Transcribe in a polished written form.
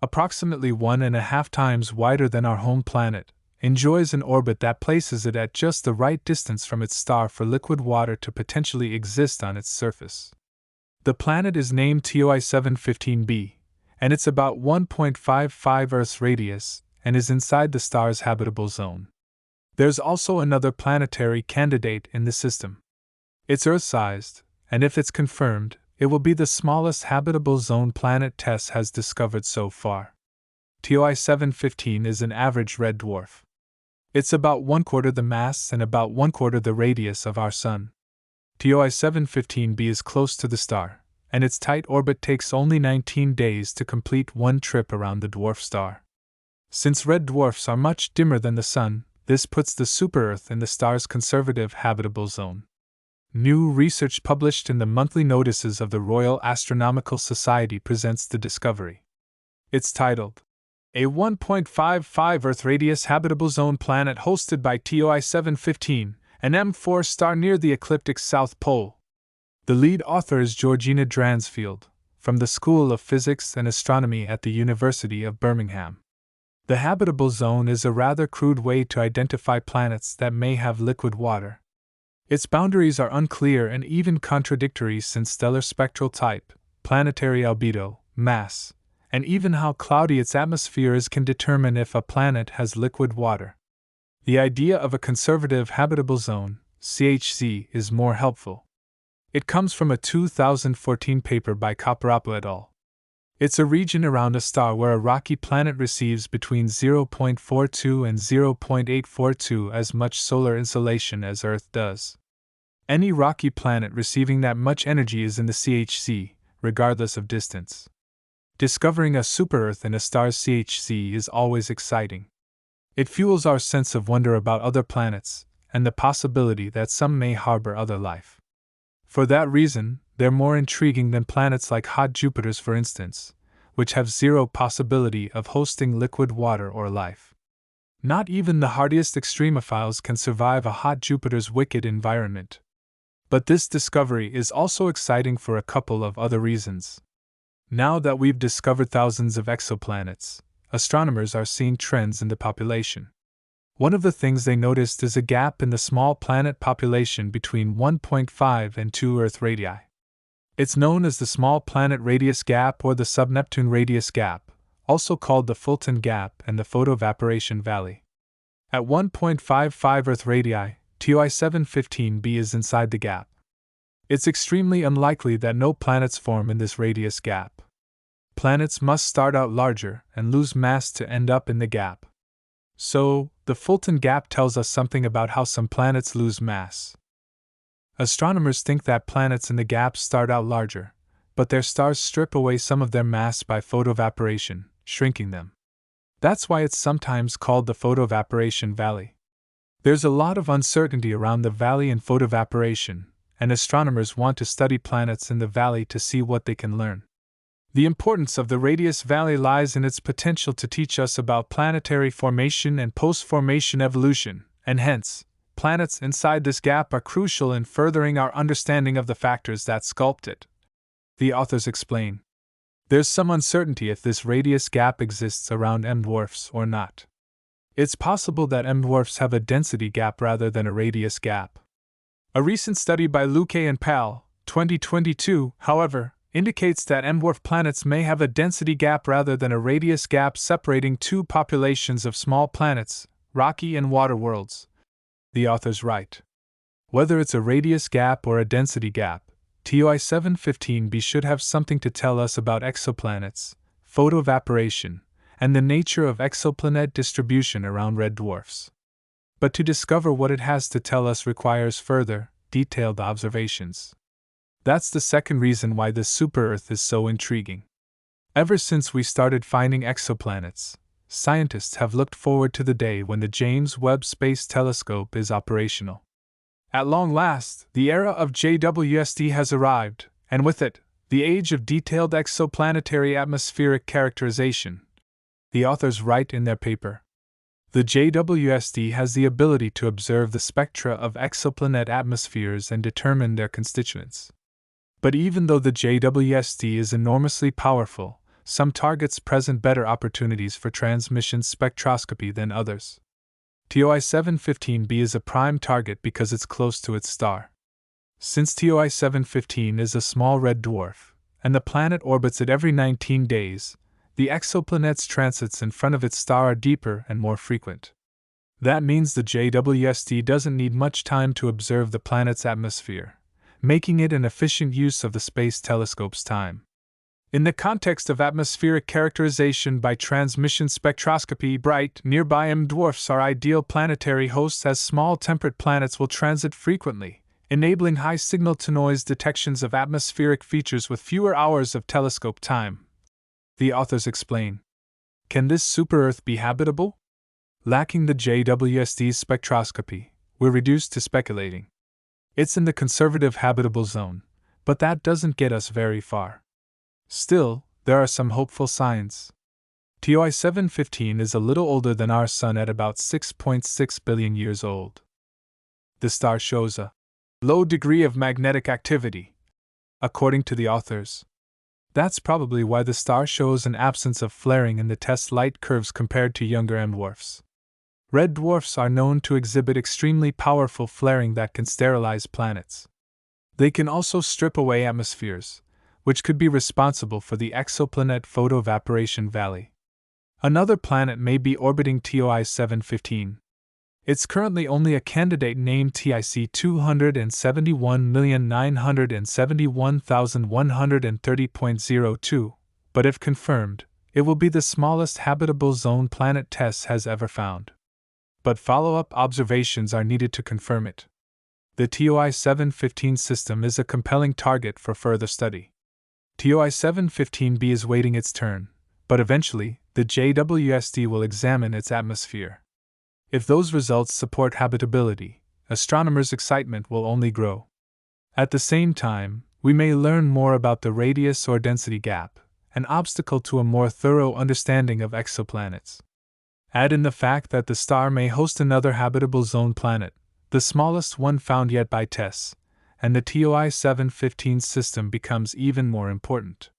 approximately 1.5 times wider than our home planet, enjoys an orbit that places it at just the right distance from its star for liquid water to potentially exist on its surface. The planet is named TOI 715b, and it's about 1.55 Earth's radius and is inside the star's habitable zone. There's also another planetary candidate in the system. It's Earth-sized, and if it's confirmed, it will be the smallest habitable zone planet TESS has discovered so far. TOI 715 is an average red dwarf. It's about 1/4 the mass and about 1/4 the radius of our Sun. TOI 715b is close to the star, and its tight orbit takes only 19 days to complete one trip around the dwarf star. Since red dwarfs are much dimmer than the Sun, this puts the super-Earth in the star's conservative habitable zone. New research published in the monthly notices of the Royal Astronomical Society presents the discovery. It's titled, "A 1.55 Earth radius habitable zone planet hosted by TOI 715, an M-dwarf star near the ecliptic South Pole." The lead author is Georgina Dransfield, from the School of Physics and Astronomy at the University of Birmingham. The habitable zone is a rather crude way to identify planets that may have liquid water. Its boundaries are unclear and even contradictory since stellar spectral type, planetary albedo, mass, and even how cloudy its atmosphere is can determine if a planet has liquid water. The idea of a conservative habitable zone, CHZ, is more helpful. It comes from a 2014 paper by Copperopo et al. It's a region around a star where a rocky planet receives between 0.42 and 0.842 as much solar insolation as Earth does. Any rocky planet receiving that much energy is in the CHZ, regardless of distance. Discovering a super-Earth in a star's CHZ is always exciting. It fuels our sense of wonder about other planets, and the possibility that some may harbor other life. For that reason, they're more intriguing than planets like hot Jupiters, for instance, which have zero possibility of hosting liquid water or life. Not even the hardiest extremophiles can survive a hot Jupiter's wicked environment. But this discovery is also exciting for a couple of other reasons. Now that we've discovered thousands of exoplanets, astronomers are seeing trends in the population. One of the things they noticed is a gap in the small planet population between 1.5 and 2 Earth radii. It's known as the small planet radius gap or the sub-Neptune radius gap, also called the Fulton gap and the photoevaporation valley. At 1.55 Earth radii, TOI 715b is inside the gap. It's extremely unlikely that no planets form in this radius gap. Planets must start out larger and lose mass to end up in the gap. So, the Fulton gap tells us something about how some planets lose mass. Astronomers think that planets in the gap start out larger, but their stars strip away some of their mass by photoevaporation, shrinking them. That's why it's sometimes called the photoevaporation valley. There's a lot of uncertainty around the valley and photoevaporation, and astronomers want to study planets in the valley to see what they can learn. The importance of the radius valley lies in its potential to teach us about planetary formation and post-formation evolution, and hence, planets inside this gap are crucial in furthering our understanding of the factors that sculpt it. The authors explain. There's some uncertainty if this radius gap exists around M-dwarfs or not. It's possible that M-dwarfs have a density gap rather than a radius gap. A recent study by Luque and Pal, 2022, however, indicates that M-dwarf planets may have a density gap rather than a radius gap separating two populations of small planets, rocky and water worlds. The authors write. Whether it's a radius gap or a density gap, TOI 715b should have something to tell us about exoplanets, photoevaporation, and the nature of exoplanet distribution around red dwarfs. But to discover what it has to tell us requires further, detailed observations. That's the second reason why this super-Earth is so intriguing. Ever since we started finding exoplanets, scientists have looked forward to the day when the James Webb Space Telescope is operational. At long last, the era of JWST has arrived, and with it, the age of detailed exoplanetary atmospheric characterization. The authors write in their paper. The JWST has the ability to observe the spectra of exoplanet atmospheres and determine their constituents. But even though the JWST is enormously powerful, some targets present better opportunities for transmission spectroscopy than others. TOI 715b is a prime target because it's close to its star. Since TOI 715 is a small red dwarf, and the planet orbits it every 19 days, the exoplanet's transits in front of its star are deeper and more frequent. That means the JWST doesn't need much time to observe the planet's atmosphere, making it an efficient use of the Space Telescope's time. In the context of atmospheric characterization by transmission spectroscopy, bright, nearby M-dwarfs are ideal planetary hosts as small temperate planets will transit frequently, enabling high signal-to-noise detections of atmospheric features with fewer hours of telescope time. The authors explain. Can this super-Earth be habitable? Lacking the JWST's spectroscopy, we're reduced to speculating. It's in the conservative habitable zone, but that doesn't get us very far. Still, there are some hopeful signs. TOI 715 is a little older than our Sun at about 6.6 billion years old. The star shows a low degree of magnetic activity, according to the authors. That's probably why the star shows an absence of flaring in the TESS light curves compared to younger M-dwarfs. Red dwarfs are known to exhibit extremely powerful flaring that can sterilize planets. They can also strip away atmospheres, which could be responsible for the exoplanet photoevaporation valley. Another planet may be orbiting TOI 715. It's currently only a candidate named TIC 271,971,130.02, but if confirmed, it will be the smallest habitable zone planet TESS has ever found. But follow-up observations are needed to confirm it. The TOI 715 system is a compelling target for further study. TOI 715b is waiting its turn, but eventually, the JWST will examine its atmosphere. If those results support habitability, astronomers' excitement will only grow. At the same time, we may learn more about the radius or density gap, an obstacle to a more thorough understanding of exoplanets. Add in the fact that the star may host another habitable zone planet, the smallest one found yet by TESS, and the TOI 715 system becomes even more important.